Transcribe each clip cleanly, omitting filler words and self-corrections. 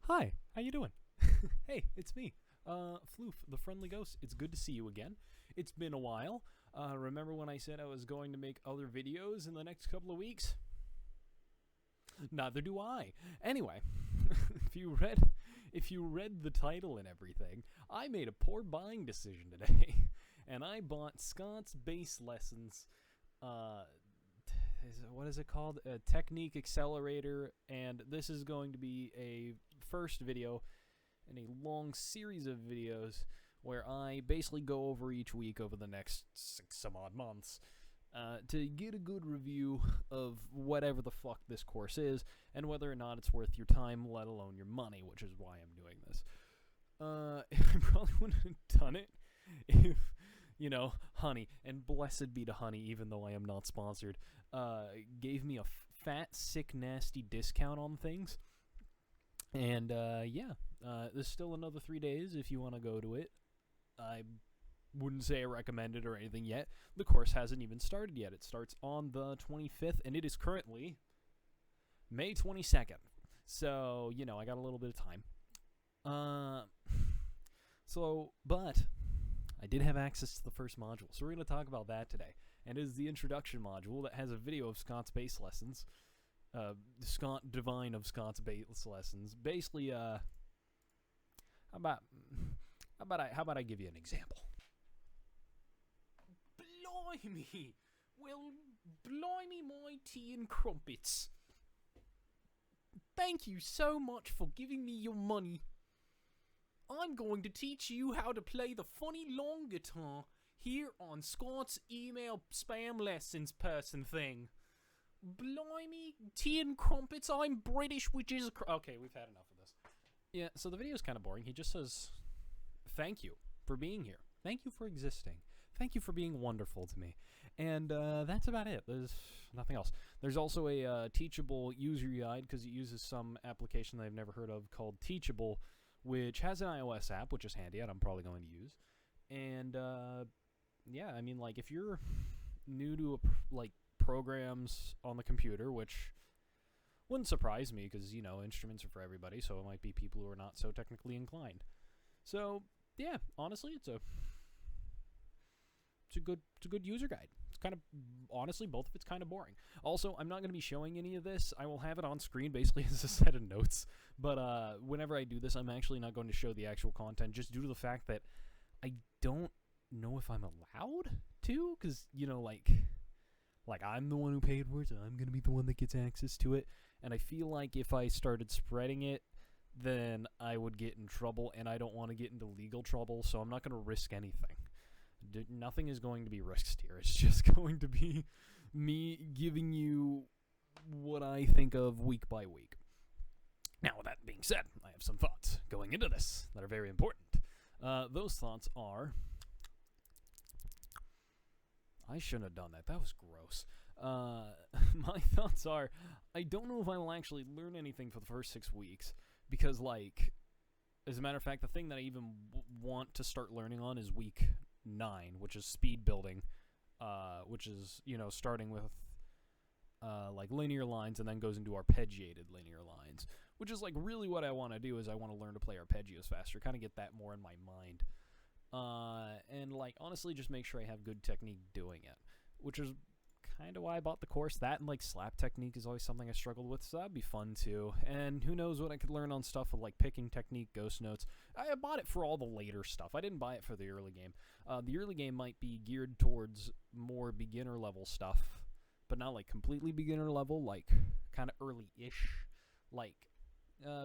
Hi, how you doing? Hey, it's me, Floof, the friendly ghost. It's good to see you again. It's been a while. Remember when I said I was going to make other videos in the next couple of weeks? Neither do I. Anyway, if you read the title and everything, I made a poor buying decision today, and I bought Scott's bass lessons. What is it called? A Technique Accelerator, and this is going to be a first video in a long series of videos where I basically go over each week over the next 6 some odd months to get a good review of whatever the fuck this course is and whether or not it's worth your time, let alone your money, which is why I'm doing this. I probably wouldn't have done it if, Honey, and blessed be to Honey, even though I am not sponsored, gave me a fat, sick, nasty discount on things. And, there's still another 3 days if you want to go to it. I wouldn't say I recommend it or anything yet. The course hasn't even started yet. It starts on the 25th, and it is currently May 22nd. So, I got a little bit of time. But I did have access to the first module, so we're going to talk about that today. And it is the introduction module that has a video of Scott's bass lessons. Scott Divine of Scott's bass lessons. Basically, how about I give you an example? Blimey! Well, blimey my tea and crumpets. Thank you so much for giving me your money. I'm going to teach you how to play the funny long guitar here on Scott's email spam lessons person thing. Blimey, tea and crumpets, I'm British, which is... Okay, we've had enough of this. Yeah, so the video's kind of boring. He just says, thank you for being here. Thank you for existing. Thank you for being wonderful to me. And that's about it. There's nothing else. There's also a teachable user guide, because it uses some application that I've never heard of called Teachable, which has an iOS app, which is handy, and I'm probably going to use. And, if you're new to, programs on the computer, which wouldn't surprise me, because, instruments are for everybody, so it might be people who are not so technically inclined. So, yeah, honestly, it's a good user guide. It's kind of, honestly, both of it's kind of boring. Also, I'm not going to be showing any of this. I will have it on screen basically as a set of notes, but whenever I do this, I'm actually not going to show the actual content, just due to the fact that I don't know if I'm allowed to, because, I'm the one who paid for it, so I'm going to be the one that gets access to it, and I feel like if I started spreading it, then I would get in trouble, and I don't want to get into legal trouble, so I'm not going to risk anything. Nothing is going to be risked here. It's just going to be me giving you what I think of week by week. Now, with that being said, I have some thoughts going into this that are very important. Those thoughts are... I shouldn't have done that. That was gross. My thoughts are, I don't know if I will actually learn anything for the first 6 weeks, because, as a matter of fact, the thing that I even want to start learning on is week 9, which is speed building, which is, starting with, linear lines and then goes into arpeggiated linear lines, which is, really what I want to do is I want to learn to play arpeggios faster, kind of get that more in my mind. And honestly, just make sure I have good technique doing it, which is kind of why I bought the course. That and slap technique is always something I struggled with, so that'd be fun too. And who knows what I could learn on stuff with picking technique, ghost notes. I bought it for all the later stuff. I didn't buy it for the early game. The early game might be geared towards more beginner level stuff, but not completely beginner level, kind of early-ish,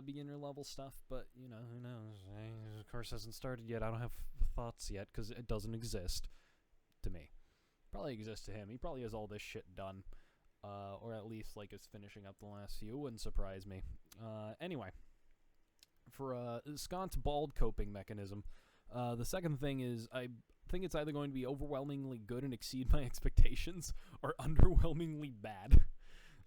beginner level stuff, but who knows? The course hasn't started yet. I don't have thoughts yet because it doesn't exist to me. Probably exists to him. He probably has all this shit done, or at least is finishing up the last few. Wouldn't surprise me. Anyway, for Scott's bald coping mechanism, the second thing is I think it's either going to be overwhelmingly good and exceed my expectations, or underwhelmingly bad.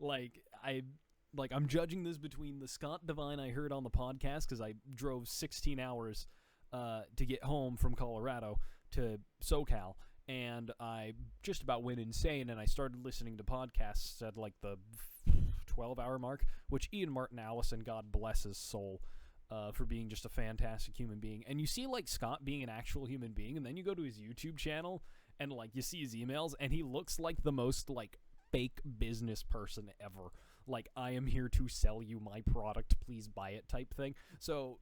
I'm judging this between the Scott Divine I heard on the podcast, because I drove 16 hours to get home from Colorado to SoCal, and I just about went insane, and I started listening to podcasts at the 12-hour mark, which Ian Martin Allison, God bless his soul, for being just a fantastic human being. And you see, like, Scott being an actual human being, and then you go to his YouTube channel, and, like, you see his emails, and he looks like the most, like, fake business person ever. Like, I am here to sell you my product, please buy it type thing. So,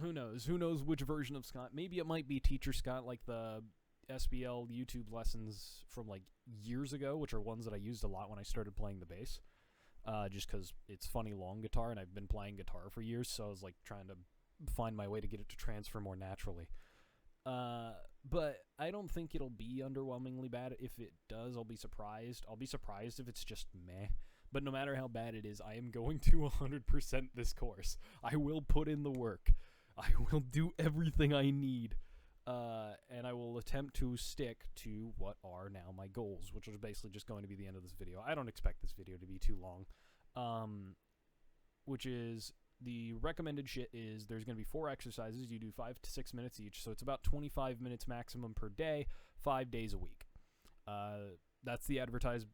who knows? Who knows which version of Scott? Maybe it might be Teacher Scott, like the SBL YouTube lessons from, like, years ago, which are ones that I used a lot when I started playing the bass. Just because it's funny long guitar, and I've been playing guitar for years, so I was, like, trying to find my way to get it to transfer more naturally. But I don't think it'll be underwhelmingly bad. If it does, I'll be surprised. I'll be surprised if it's just meh. But no matter how bad it is, I am going to 100% this course. I will put in the work. I will do everything I need. And I will attempt to stick to what are now my goals, which is basically just going to be the end of this video. I don't expect this video to be too long. Which is, the recommended shit is there's going to be 4 exercises. You do 5 to 6 minutes each, so it's about 25 minutes maximum per day, 5 days a week. That's the advertised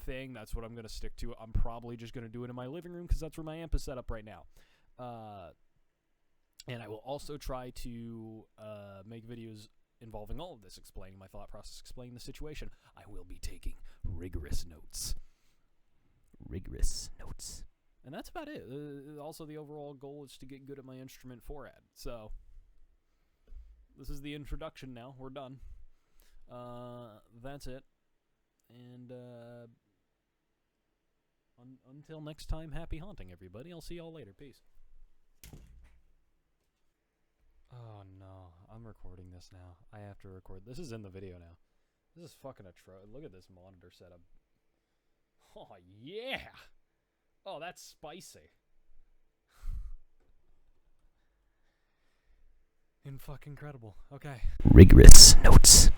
thing. That's what I'm going to stick to. I'm probably just going to do it in my living room because that's where my amp is set up right now. And I will also try to make videos involving all of this, explaining my thought process, explaining the situation. I will be taking rigorous notes. Rigorous notes. And that's about it. Also, the overall goal is to get good at my instrument 4-ad. So, this is the introduction now. We're done. That's it. And until next time, happy haunting, everybody. I'll see y'all later. Peace. Oh, no. I'm recording this now. I have to record. This is in the video now. This is fucking atrocious. Look at this monitor setup. Oh, yeah! Oh, that's spicy. Fucking incredible. Okay. Rigorous notes.